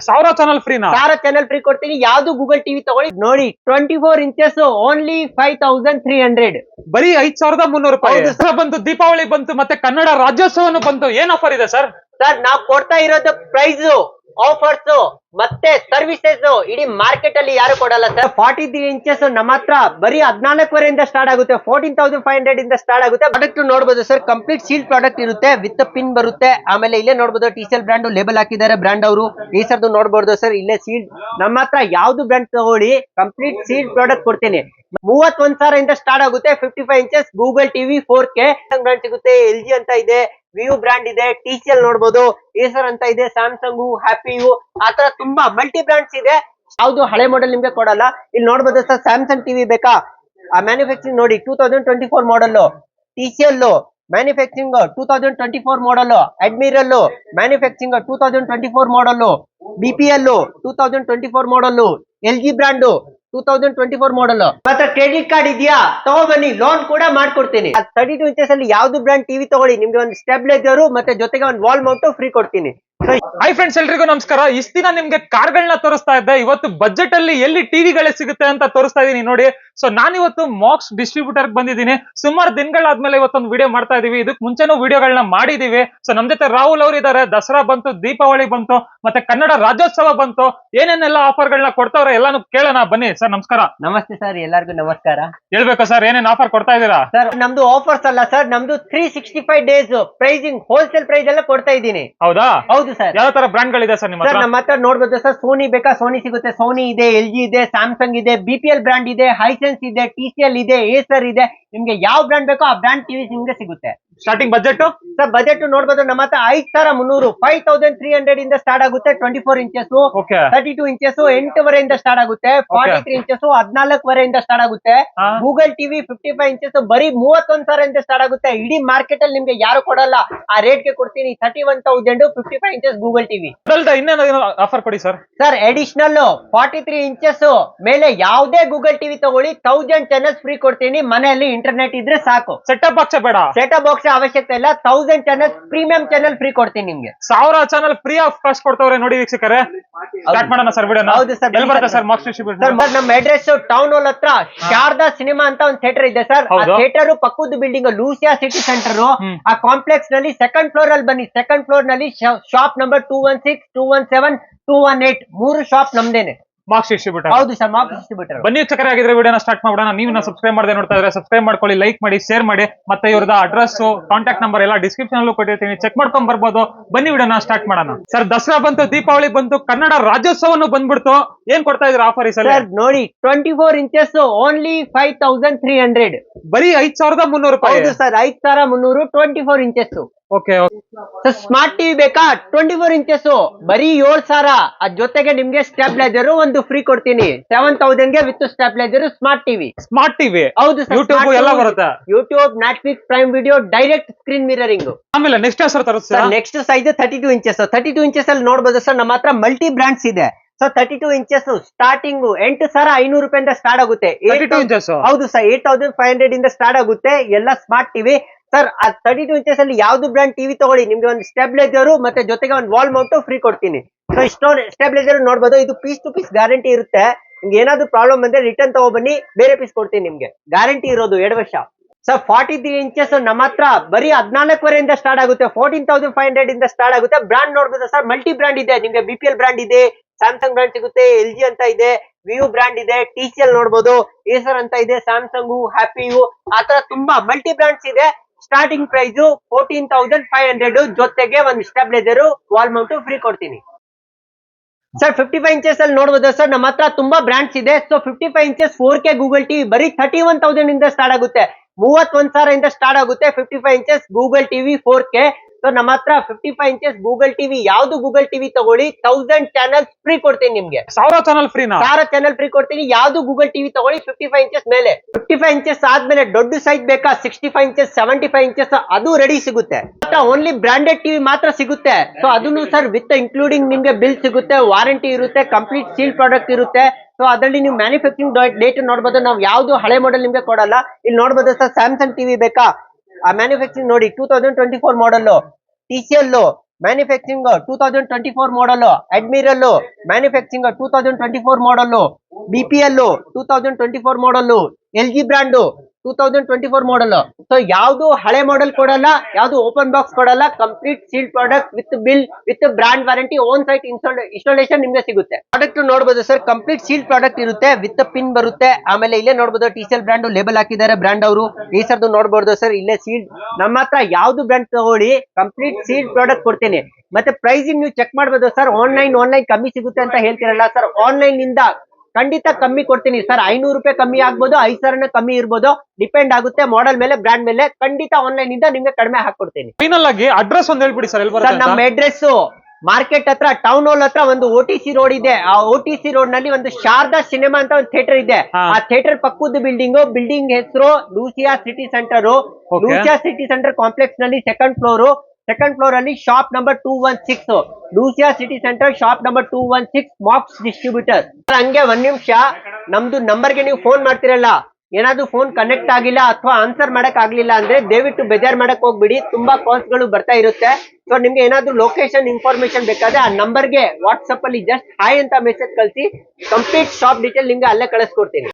1000 channel ಫ್ರೀನಾ? 1000 channel free ಕೊಡ್ತೀನಿ. ಯಾವ್ದು Google TV ತಗೊಳ್ಳಿ ನೋಡಿ, 24 ಇಂಚಸ್ ಓನ್ಲಿ 5300. ಬರೀ 5300 ರೂಪಾಯಿ. ಬಂತು, ದೀಪಾವಳಿ ಬಂತು, ಮತ್ತೆ ಕನ್ನಡ ರಾಜ್ಯೋತ್ಸವನು ಬಂತು. ಏನ್ ಆಫರ್ ಇದೆ ಸರ್? ಸರ್ ನಾವು ಕೊಡ್ತಾ ಇರೋದು ಪ್ರೈಸ್, ಆಫರ್ಸ್ ಮತ್ತೆ ಸರ್ವಿಸಸ್ ಇಡೀ ಮಾರ್ಕೆಟ್ ಅಲ್ಲಿ ಯಾರು ಕೊಡಲ್ಲ ಸರ್. 43 ಇಂಚಸ್ ನಮ್ಮ ಹತ್ರ ಬರೀ 14,000 ಸ್ಟಾರ್ಟ್ ಆಗುತ್ತೆ. 14,500 ಇಂದ ಸ್ಟಾರ್ಟ್ ಆಗುತ್ತೆ. ಪ್ರಾಡಕ್ಟ್ ನೋಡಬಹುದು ಸರ್, ಕಂಪ್ಲೀಟ್ ಸೀಲ್ ಪ್ರಾಡಕ್ಟ್ ಇರುತ್ತೆ, ವಿತ್ ಪಿನ್ ಬರುತ್ತೆ. ಆಮೇಲೆ ಇಲ್ಲೇ ನೋಡಬಹುದು TCL ಬ್ರಾಂಡ್ ಲೇಬಲ್ ಹಾಕಿದ್ದಾರೆ ಬ್ರಾಂಡ್ ಅವರು. ಈ ಸರ್ದು ನೋಡಬಹುದು ಸರ್, ಇಲ್ಲೇ ಸೀಲ್. ನಮ್ಮ ಹತ್ರ ಯಾವ್ದು ಬ್ರಾಂಡ್ ತಗೊಳ್ಳಿ ಕಂಪ್ಲೀಟ್ ಸೀಲ್ ಪ್ರಾಡಕ್ಟ್ ಕೊಡ್ತೀನಿ. 31,000 ಇಂದ ಸ್ಟಾರ್ಟ್ ಆಗುತ್ತೆ. 55 inches Google TV 4K brand ಸಿಗುತ್ತೆ. LG ಅಂತ ಇದೆ, ವಿವ್ ಬ್ರಾಂಡ್ ಇದೆ, TCL ನೋಡಬಹುದು, ಏಸರ್ ಅಂತ ಇದೆ, ಸ್ಯಾಮ್ಸಂಗ್, ಹ್ಯಾಪಿಯು, ಆತರ ತುಂಬಾ ಮಲ್ಟಿ ಬ್ರಾಂಡ್ಸ್ ಇದೆ. ಯಾವ್ದು ಹಳೆ ಮಾಡೆಲ್ ನಿಮ್ಗೆ ಕೊಡಲ್ಲ. ಇಲ್ಲಿ ನೋಡಬಹುದು ಸರ್, ಸ್ಯಾಮ್ಸಂಗ್ ಟಿವಿ ಬೇಕಾ, ಆ ಮ್ಯಾನುಫ್ಯಾಕ್ಚರಿಂಗ್ ನೋಡಿ 2024 ಮಾಡಲ್. TCL ಮ್ಯಾನುಫ್ಯಾಕ್ಚರಿಂಗ್ 2024 ಮಾಡಲ್. ಅಡ್ಮಿರಲ್ ಮ್ಯಾನುಫ್ಯಾಕ್ಚರಿಂಗ್ 2024 ಮಾಡಲ್. BPL 2024 ಮಾಡಲ್. LG ಬ್ರಾಂಡ್ 2024 ಮಾಡಲ್. ಮತ್ತೆ ಕ್ರೆಡಿಟ್ ಕಾರ್ಡ್ ಇದೆಯಾ, ತಗೊಬನ್ನಿ, ಲೋನ್ ಕೂಡ ಮಾಡ್ಕೊಡ್ತೀನಿ. 32 ಇಂಚಸ್ ಅಲ್ಲಿ ಯಾವ್ದು ಬ್ರಾಂಡ್ ಟಿವಿ ತಗೊಳ್ಳಿ, ನಿಮ್ಗೆ ಒಂದು ಸ್ಟೆಬಿಲೈಸರ್ ಮತ್ತೆ ಜೊತೆಗೆ ಒಂದು ವಾಲ್ ಮೌಂಟ್ ಫ್ರೀ ಕೊಡ್ತೀನಿ. ಹೈ ಫ್ರೆಂಡ್ಸ್, ಎಲ್ರಿಗೂ ನಮಸ್ಕಾರ. ಇಷ್ಟ ದಿನ ನಿಮ್ಗೆ ಕಾರ್ಗಳನ್ನ ತೋರಿಸ್ತಾ ಇದ್ದೆ. ಇವತ್ತು ಬಜೆಟ್ ಅಲ್ಲಿ ಎಲ್ಲಿ ಟಿವಿಗಳೇ ಸಿಗುತ್ತೆ ಅಂತ ತೋರಿಸ್ತಾ ಇದೀನಿ ನೋಡಿ. ಸೊ ನಾನಿವತ್ತು ಮಾಕ್ಸ್ ಡಿಸ್ಟ್ರಿಬ್ಯೂಟರ್ ಬಂದಿದ್ದೀನಿ. ಸುಮಾರು ದಿನಗಳಾದ್ಮೇಲೆ ಇವತ್ತೊಂದು ವಿಡಿಯೋ ಮಾಡ್ತಾ ಇದೀವಿ. ಇದಕ್ಕೆ ಮುಂಚೆನೂ ವಿಡಿಯೋಗಳನ್ನ ಮಾಡಿದೀವಿ. ಸೊ ನಮ್ ಜೊತೆ ರಾಹುಲ್ ಅವರು ಇದಾರೆ. ದಸರಾ ಬಂತು, ದೀಪಾವಳಿ ಬಂತು, ಮತ್ತೆ ಕನ್ನಡ ರಾಜ್ಯೋತ್ಸವ ಬಂತು. ಏನೇನೆಲ್ಲ ಆಫರ್ ಗಳನ್ನ ಕೊಡ್ತಾವ್ರೆ ಎಲ್ಲಾನು ಕೇಳೋಣ ಬನ್ನಿ. ಸರ್ ನಮಸ್ಕಾರ. ನಮಸ್ತೆ ಸರ್, ಎಲ್ಲರಿಗೂ ನಮಸ್ಕಾರ. ಹೇಳ್ಬೇಕು ಸರ್, ಏನೇನ್ ಆಫರ್ ಕೊಡ್ತಾ ಇದೀರಾ? ಸರ್ ನಮ್ದು ಆಫರ್ಸ್ ಅಲ್ಲ ಸರ್, ನಮ್ದು 365 ಡೇಸ್ ಪ್ರೈಸಿಂಗ್ ಹೋಲ್ಸೇಲ್ ಪ್ರೈಸ್ ಎಲ್ಲ ಕೊಡ್ತಾ ಇದ್ದೀನಿ. ಹೌದಾ? ಹೌದು ಸರ್. ಯಾವ ತರ ಬ್ರಾಂಡ್ ಗಳಿದೆ ಸರ್ ನಿಮ್ಮ ಹತ್ರ? ನಮ್ಮ ಹತ್ರ ನೋಡ್ಬೋದು ಸರ್, ಸೋನಿ ಬೇಕಾ ಸೋನಿ ಸಿಗುತ್ತೆ, ಸೋನಿ ಇದೆ, LG ಇದೆ, ಸ್ಯಾಮ್ಸಂಗ್ ಇದೆ, BPL ಬ್ರಾಂಡ್ ಇದೆ, ಹೈಸೆನ್ಸ್ ಇದೆ, TCL ಇದೆ, ಏಸರ್ ಇದೆ. ನಿಮ್ಗೆ ಯಾವ ಬ್ರಾಂಡ್ ಬೇಕೋ ಆ ಬ್ರಾಂಡ್ ಟಿವಿ ನಿಮ್ಗೆ ಸಿಗುತ್ತೆ. ಸ್ಟಾರ್ಟಿಂಗ್ ಬಜೆಟ್ ಸರ್ ಬಜೆಟ್ ನೋಡ್ಬೋದು, ನಮ್ಮ ಹತ್ರ 5,300 5300 ಇಂದ ಸ್ಟಾರ್ಟ್ ಆಗುತ್ತೆ. 24 ಇಂಚಸ್, 32 ಇಂಚಸ್ 8,500 ಇಂದ ಸ್ಟಾರ್ಟ್ ಆಗುತ್ತೆ. 43 ಇಂಚಸ್ 14,500 ಇಂದ ಸ್ಟಾರ್ಟ್ ಆಗುತ್ತೆ. ಗೂಗಲ್ ಟಿವಿ 55 ಇಂಚಸ್ ಬರೀ 31,000 ಇಂದ ಸ್ಟಾರ್ಟ್ ಆಗುತ್ತೆ. ಇಡೀ ಮಾರ್ಕೆಟ್ ಅಲ್ಲಿ ನಿಮ್ಗೆ ಯಾರು ಕೊಡಲ್ಲ, ಆ ರೇಟ್ ಗೆ ಕೊಡ್ತೀನಿ. 31,000 55 ಇಂಚಸ್ ಗೂಗಲ್ ಟಿವಿ. ಇನ್ನೇನು ಆಫರ್ ಕೊಡಿ ಸರ್. ಸರ್ ಅಡಿಷನಲ್ 43 ಇಂಚಸ್ ಮೇಲೆ ಯಾವುದೇ ಗೂಗಲ್ ಟಿವಿ ತಗೊಳ್ಳಿ 1000 ಚಾನಲ್ಸ್ ಫ್ರೀ ಕೊಡ್ತೀನಿ. ಮನೆಯಲ್ಲಿ ಇಂಟರ್ನೆಟ್ ಇದ್ರೆ ಸಾಕು. ಸೆಟಪ್ ಬಾಕ್ಸ್ ಬೇಡ, ಸೆಟಪ್ ಬಾಕ್ಸ್ ಅವಶ್ಯಕತೆ ಇಲ್ಲ. 1000 ಚಾನಲ್ಸ್ ಪ್ರೀಮಿಯಂ ಚಾನಲ್ ಫ್ರೀ ಕೊಡ್ತೀನಿ ನಿಮ್ಗೆ. 1000 ಚಾನಲ್ ಫ್ರೀ ಆಫ್ ಕಾಸ್ಟ್ ಕೊಡ್ತವ್ರೆ ನೋಡಿ ವೀಕ್ಷಕರೇ. ಸ್ಟಾರ್ಟ್ ಮಾಡೋಣ ಸರ್ ವಿಡಿಯೋನ. ಹೌದು ಸರ್. ಎಲ್ಲಿ ಬರುತ್ತೆ ಸರ್ ಮಾಕ್ಸ್ ಡಿಸ್ಟ್ರಿಬ್ಯೂಟರ್? ಸರ್ ನಮ್ಮ ಅಡ್ರೆಸ್ ಟೌನ್ ಹಾಲ್ ಹತ್ರ ಶಾರದಾ ಸಿನಿಮಾ ಅಂತ ಒಂದು ಥಿಯೇಟರ್ ಇದೆ ಸರ್. ಆ ಥಿಯೇಟರ್ ಪಕ್ಕದ ಬಿಲ್ಡಿಂಗ್ ಲೂಸಿಯಾ ಸಿಟಿ ಸೆಂಟರ್. ಆ ಕಾಂಪ್ಲೆಕ್ಸ್ ನಲ್ಲಿ ಸೆಕೆಂಡ್ ಫ್ಲೋರ್ ಅಲ್ಲಿ ಬನ್ನಿ. ಸೆಕೆಂಡ್ ಫ್ಲೋರ್ ನಲ್ಲಿ ಶಾಪ್ ನಂಬರ್ 216, 217, 218 3 ಶಾಪ್ ನಮ್ದೇನೆ. Max distributor. ಹೌದು ಸರ್, ಮಾಕ್ಸ್ ಡಿಸ್ಟ್ರಿಬ್ಯೂಟರ್. ಬನ್ನಿ ವೀಕ್ಷಕರೇ, ಆಗಿದ್ರೆ ವಿಡಿಯೋನ ಸ್ಟಾರ್ಟ್ ಮಾಡೋಣ. ನೀವು ಸಬ್ಸ್ಕ್ರೈಬ್ ಮಾಡದೆ ನೋಡ್ತಾ ಇದ್ರೆ ಸಬ್ಸ್ಕ್ರೈಬ್ ಮಾಡ್ಕೊಳ್ಳಿ, ಲೈಕ್ ಮಾಡಿ, ಶೇರ್ ಮಾಡಿ. ಮತ್ತೆ ಇವ್ರದ ಅಡ್ರೆಸ್, ಕಾಂಟ್ಯಾಕ್ಟ್ ನಂಬರ್ ಎಲ್ಲ ಡಿಸ್ಕ್ರಿಪ್ಷನ್ ಅಲ್ಲೂ ಕೊಟ್ಟಿರ್ತೀನಿ, ಚೆಕ್ ಮಾಡ್ಕೊಂಡ್ ಬರ್ಬೋದು. ಬನ್ನಿ ವಿಡಿಯೋನ ಸ್ಟಾರ್ಟ್ ಮಾಡೋಣ. ಸರ್ ದಸರಾ ಬಂತು, ದೀಪಾವಳಿ ಬಂತು, ಕನ್ನಡ ರಾಜ್ಯೋತ್ಸವನು ಬಂದ್ಬಿಡ್ತು. ಏನ್ ಕೊಡ್ತಾ ಇದ್ರ ಆಫರ್ ಈ ಸಲ? ಸರ್ ನೋಡಿ 24 ಇಂಚಸ್ ಓನ್ಲಿ 5300. ಬರೀ 5,300 ರೂಪಾಯಿ. ಹೌದು sir, 5,300 24 inches. Okay. Smart TV ಬೇಕಾ 24 ಇಂಚಸ್ ಬರೀ 7,000. ಅದ್ ಜೊತೆಗೆ ನಿಮ್ಗೆ ಸ್ಟೆಬಿಲೈಸರ್ ಒಂದು ಫ್ರೀ ಕೊಡ್ತೀನಿ. 7,000 ಗೆ with stabilizer smart TV. Smart TV. ಹೌದು ಸರ್, ಯೂಟ್ಯೂಬ್ ಎಲ್ಲ ಬರುತ್ತೆ. YouTube, Netflix, Prime Video, direct screen mirroring. ಆಮೇಲೆ ನೆಕ್ಸ್ಟ್ ಸರ್ ತರಿಸ್ತೀರಾ? Next size 32 inches. 32 ಇಂಚಸ್ ಅಲ್ಲಿ ನೋಡಬಹುದು ಸರ್, ನಮ್ಮ ಹತ್ರ ಮಲ್ಟಿ ಬ್ರಾಂಡ್ಸ್ ಇದೆ. ಸೊ 32 ಇಂಚಸ್ ಸ್ಟಾರ್ಟಿಂಗ್ 8,500 ರೂಪಾಯಿಂದ ಸ್ಟಾರ್ಟ್ ಆಗುತ್ತೆ. 32 ಇಂಚಸ್. ಹೌದು ಸರ್, 8,500 ಇಂದ ಸ್ಟಾರ್ಟ್ ಆಗುತ್ತೆ. ಎಲ್ಲ ಸ್ಮಾರ್ಟ್ ಟಿವಿ. ಸರ್ 32 ಇಂಚಸ್ ಅಲ್ಲಿ ಯಾವ್ದು ಬ್ರಾಂಡ್ ಟಿವಿ ತಗೊಳ್ಳಿ, ನಿಮ್ಗೆ ಒಂದು ಸ್ಟೆಬಿಲೈಸರ್ ಮತ್ತೆ ಜೊತೆಗೆ ಒಂದು ವಾಲ್ ಮೌಂಟ್ ಫ್ರೀ ಕೊಡ್ತೀನಿ. ಸೊ ಇಷ್ಟೊಂದು ಸ್ಟೆಬಿಲೈಸರ್ ನೋಡಬಹುದು. ಇದು ಪೀಸ್ ಟು ಪೀಸ್ ಗ್ಯಾರಂಟಿ ಇರುತ್ತೆ. ನಿಮ್ಗೆ ಏನಾದ್ರು ಪ್ರಾಬ್ಲಮ್ ಬಂದ್ರೆ ರಿಟರ್ನ್ ತಗೊಬನ್ನಿ, ಬೇರೆ ಪೀಸ್ ಕೊಡ್ತೀನಿ. ನಿಮ್ಗೆ ಗ್ಯಾರಂಟಿ ಇರೋದು 2 ವರ್ಷ. ಸರ್ 43 ಇಂಚಸ್ ನಮ್ಮ ಹತ್ರ ಬರೀ 14,500 ಇಂದ ಸ್ಟಾರ್ಟ್ ಆಗುತ್ತೆ. 14,500 ಇಂದ ಸ್ಟಾರ್ಟ್ ಆಗುತ್ತೆ. ಬ್ರಾಂಡ್ ನೋಡಬಹುದು ಸರ್, ಮಲ್ಟಿ ಬ್ರಾಂಡ್ ಇದೆ. ನಿಮ್ಗೆ BPL ಬ್ರಾಂಡ್ ಇದೆ, ಸ್ಯಾಮ್ಸಂಗ್ ಬ್ರಾಂಡ್ ಸಿಗುತ್ತೆ, LG ಅಂತ ಇದೆ, ವಿವ್ ಬ್ರಾಂಡ್ ಇದೆ, TCL ನೋಡಬಹುದು, ಏಸರ್ ಅಂತ ಇದೆ, ಸ್ಯಾಮ್ಸಂಗ್, ಹ್ಯಾಪಿಯು, ಆತರ ತುಂಬಾ ಮಲ್ಟಿ ಬ್ರಾಂಡ್ಸ್ ಇದೆ. ಸ್ಟಾರ್ಟಿಂಗ್ ಪ್ರೈಸ್ 14,500 ಜೊತೆಗೆ ಒಂದು ಸ್ಟೆಬಿಲೈಸರ್, ವಾಲ್ ಮೌಂಟ್ ಫ್ರೀ ಕೊಡ್ತೀನಿ. ಸರ್ 55 ಇಂಚಸ್ ಅಲ್ಲಿ ನೋಡಬಹುದು ಸರ್, ನಮ್ಮ ಹತ್ರ ತುಂಬಾ ಬ್ರಾಂಡ್ಸ್ ಇದೆ. So 55 inches 4K Google TV ಬರೀ 31,000 ಇಂದ ಸ್ಟಾರ್ಟ್ ಆಗುತ್ತೆ. 31,000 ಇಂದ ಸ್ಟಾರ್ಟ್ ಆಗುತ್ತೆ. 55 inches Google TV 4K. So ನಮ್ಮ ಹತ್ರ 55 ಇಂಚಸ್ ಗೂಗಲ್ ಟಿವಿ, ಯಾವ್ದು ಗೂಗಲ್ ಟಿವಿ ತಗೊಳ್ಳಿ 1000 ಚಾನಲ್ಸ್ ಫ್ರೀ ಕೊಡ್ತೀನಿ ನಿಮ್ಗೆ. 1000 ಚಾನಲ್ ಫ್ರೀನಾ? 1000 ಚಾನಲ್ ಫ್ರೀ ಕೊಡ್ತೀನಿ. ಯಾವ್ದು ಗೂಗಲ್ ಟಿವಿ ತಗೊಳ್ಳಿ 55 ಇಂಚಸ್ ಮೇಲೆ. 55 ಇಂಚಸ್ ಆದ್ಮೇಲೆ ದೊಡ್ಡ ಸೈಜ್ ಬೇಕಾ 65 ಇಂಚಸ್, 75 ಇಂಚಸ್ ಅದು ರೆಡಿ ಸಿಗುತ್ತೆ. ಓನ್ಲಿ ಬ್ರಾಂಡೆಡ್ ಟಿವಿ ಮಾತ್ರ ಸಿಗುತ್ತೆ. ಸೊ ಅದನ್ನು ಸರ್ ವಿತ್ ಇನ್ಕ್ಲೂಡಿಂಗ್ ನಿಮ್ಗೆ ಬಿಲ್ ಸಿಗುತ್ತೆ, ವಾರಂಟಿ ಇರುತ್ತೆ, ಕಂಪ್ಲೀಟ್ ಸೀಲ್ ಪ್ರಾಡಕ್ಟ್ ಇರುತ್ತೆ. ಸೊ ಅದರಲ್ಲಿ ನೀವು ಮ್ಯಾನುಫ್ಯಾಕ್ಚರಿಂಗ್ ಡೇಟ್ ನೋಡಬಹುದು. ನಾವು ಯಾವ್ದು ಹಳೆ ಮಾಡೆಲ್ ನಿಮ್ಗೆ ಕೊಡಲ್ಲ. ಇಲ್ಲಿ ನೋಡಬಹುದು ಸರ್, ಸ್ಯಾಮ್ಸಂಗ್ ಟಿವಿ ಬೇಕಾ, ಆ ಮ್ಯಾನುಫ್ಯಾಕ್ಚರಿಂಗ್ ನೋಡಿ 2024 ಮಾಡಲ್. TCL ಮ್ಯಾನುಫ್ಯಾಕ್ಚರಿಂಗ್ 2024 ಮಾಡಲ್, ಅಡ್ಮಿರಲ್ ಮ್ಯಾನುಫ್ಯಾಕ್ಚರಿಂಗ್ 2024 ಮಾಡಲ್, BPL 2024 ಮಾಡಲ್, LG ಬ್ರಾಂಡ್ 2024 ಮಾಡಲ್. ಸೊ ಯಾವ್ದು ಹಳೆ ಮಾಡೆಲ್ ಕೊಡಲ್ಲ, ಯಾವ್ದು ಓಪನ್ ಬಾಕ್ಸ್ ಕೊಡಲ್ಲ, complete sealed product with bill with brand warranty, own site installation ನಿಮ್ಗೆ ಸಿಗುತ್ತೆ. ಪ್ರಾಡಕ್ಟ್ ನೋಡಬಹುದು ಸರ್, ಕಂಪ್ಲೀಟ್ ಸೀಲ್ಡ್ ಪ್ರಾಡಕ್ಟ್ ಇರುತ್ತೆ, ವಿತ್ ಪಿನ್ ಬರುತ್ತೆ. ಆಮೇಲೆ ಇಲ್ಲೇ ನೋಡಬಹುದು TCL ಬ್ರಾಂಡ್ ಲೇಬಲ್ ಹಾಕಿದ್ದಾರೆ, ಬ್ರಾಂಡ್ ಅವರು. ಈ ಸರ್ದು ನೋಡಬಹುದು ಸರ್, ಇಲ್ಲೇ ಸೀಲ್ಡ್. ನಮ್ಮ ಹತ್ರ ಯಾವ್ದು ಬ್ರಾಂಡ್ ತಗೊಳ್ಳಿ ಕಂಪ್ಲೀಟ್ ಸೀಲ್ಡ್ ಪ್ರಾಡಕ್ಟ್ ಕೊಡ್ತೀನಿ. ಮತ್ತೆ ಪ್ರೈಸಿಂಗ್ ನೀವು ಚೆಕ್ ಮಾಡಬಹುದು ಸರ್. ಆನ್ಲೈನ್ ಕಮ್ಮಿ ಸಿಗುತ್ತೆ ಅಂತ ಹೇಳ್ತಿರಲ್ಲ ಸರ್, ಆನ್ಲೈನ್ ನಿಂದ ಖಂಡಿತ ಕಮ್ಮಿ ಕೊಡ್ತೀನಿ ಸರ್. 500 ರೂಪಾಯಿ ಕಮ್ಮಿ ಆಗ್ಬೋದು, 5,000 ಕಮ್ಮಿ ಇರ್ಬೋದು, ಡಿಪೆಂಡ್ ಆಗುತ್ತೆ ಮಾಡೆಲ್ ಮೇಲೆ, ಬ್ರಾಂಡ್ ಮೇಲೆ. ಖಂಡಿತ ಆನ್ಲೈನ್ ಇಂದ ನಿಮ್ಗೆ ಕಡಿಮೆ ಹಾಕೊಡ್ತೀನಿ. ಫೈನಲ್ ಆಗಿ ಅಡ್ರೆಸ್ ಒಂದ್ ಹೇಳ್ಬಿಡಿ ಸರ್. ಸರ್ ನಮ್ಮ ಅಡ್ರೆಸ್ ಮಾರ್ಕೆಟ್ ಹತ್ರ, ಟೌನ್ ಹಾಲ್ ಹತ್ರ ಒಂದು OTC ರೋಡ್ ಇದೆ. ಆ OTC ರೋಡ್ ನಲ್ಲಿ ಒಂದು ಶಾರದಾ ಸಿನಿಮಾ ಅಂತ ಒಂದು ಥಿಯೇಟರ್ ಇದೆ. ಆ ಥಿಯೇಟರ್ ಪಕ್ಕದ ಬಿಲ್ಡಿಂಗ್ ಹೆಸರು Lucia city centre. Lucia city centre complex ನಲ್ಲಿ ಸೆಕೆಂಡ್ ಫ್ಲೋರ್ ಅಲ್ಲಿ shop number 216, Lucia city centre shop number 216, Max distributor. ಹಂಗೆ ಒಂದ್ ನಿಮಿಷ, ನಮ್ದು ನಂಬರ್ಗೆ ನೀವು ಫೋನ್ ಮಾಡ್ತಿರಲ್ಲ, ಏನಾದ್ರು ಫೋನ್ ಕನೆಕ್ಟ್ ಆಗಿಲ್ಲ ಅಥವಾ ಆನ್ಸರ್ ಮಾಡಕ್ ಆಗ್ಲಿಲ್ಲ ಅಂದ್ರೆ ದಯವಿಟ್ಟು ಬೇಜಾರ್ ಮಾಡಕ್ ಹೋಗ್ಬಿಡಿ. ತುಂಬಾ ಕಾಲ್ಸ್ ಗಳು ಬರ್ತಾ ಇರುತ್ತೆ. ಸೊ ನಿಮ್ಗೆ ಏನಾದ್ರು ಲೊಕೇಶನ್ ಇನ್ಫಾರ್ಮೇಶನ್ ಬೇಕಾದ್ರೆ ಆ ನಂಬರ್ಗೆ ವಾಟ್ಸ್ಆಪ್ ಅಲ್ಲಿ ಜಸ್ಟ್ ಹಾಯ್ ಅಂತ ಮೆಸೇಜ್ ಕಳಿಸಿ, ಕಂಪ್ಲೀಟ್ ಶಾಪ್ ಡೀಟೇಲ್ ನಿಮ್ಗೆ ಅಲ್ಲೇ ಕಳಿಸ್ಕೊಡ್ತೀನಿ.